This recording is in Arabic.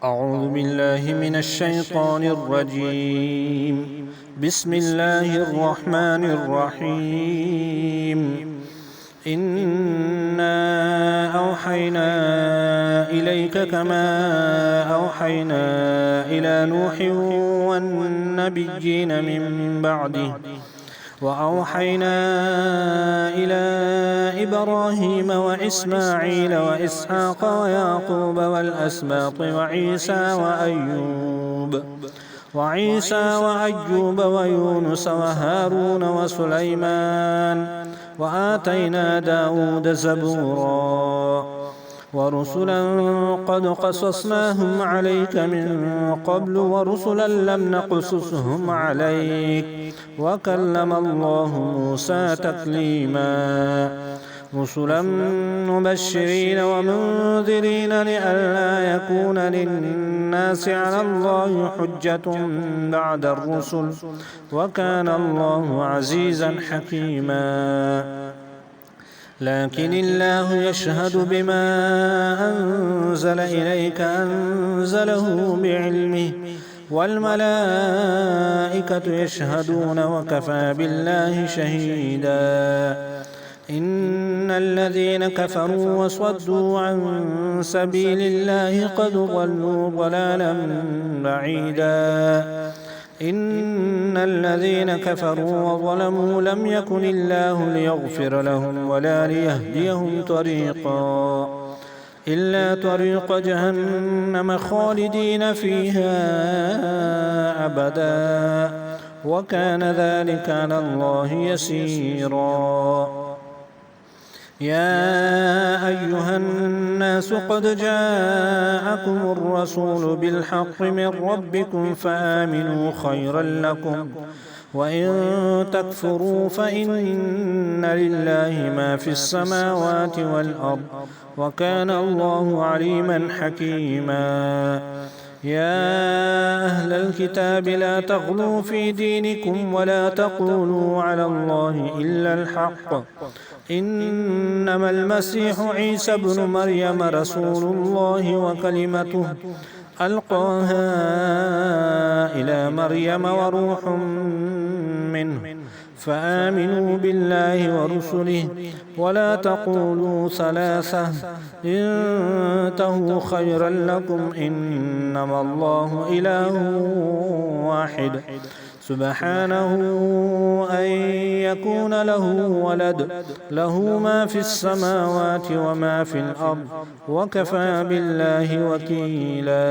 أعوذ بالله من الشيطان الرجيم. بسم الله الرحمن الرحيم. إنا أوحينا إليك كما أوحينا إلى نوح والنبيين من بعده، وأوحينا إلى إبراهيم وإسماعيل وإسحاق ويعقوب والأسباط وعيسى وأيوب ويونس وهارون وسليمان، وآتينا داود زبورا، ورسلا قد قصصناهم عليك من قبل ورسلا لم نقصصهم عليك، وكلم الله موسى تكليما، رسلا مبشرين ومنذرين لئلا يكون للناس على الله حجة بعد الرسل، وكان الله عزيزا حكيما. لكن الله يشهد بما أنزل إليك أنزله بعلمه، والملائكة يشهدون وكفى بالله شهيدا. إن الذين كفروا وصدوا عن سبيل الله قد ضلوا ضلالا بعيدا. إن الذين كفروا وظلموا لم يكن الله ليغفر لهم ولا ليهديهم طريقا إلا طريق جهنم خالدين فيها أبدا، وكان ذلك على الله يسيرا. يا أيها الناس قد جاءكم الرسول بالحق من ربكم فآمنوا خيرا لكم، وإن تكفروا فإن لله ما في السماوات والأرض، وكان الله عليما حكيما. يا أهل الكتاب لا تغلوا في دينكم ولا تقولوا على الله إلا الحق، إنما المسيح عيسى ابن مريم رسول الله وكلمته ألقاها إلى مريم وروح منه، فآمنوا بالله ورسله ولا تقولوا ثلاثة، انتهوا خيرا لكم، إنما الله إله واحد، سبحانه أن يكون له ولد، له ما في السماوات وما في الأرض، وكفى بالله وكيلا.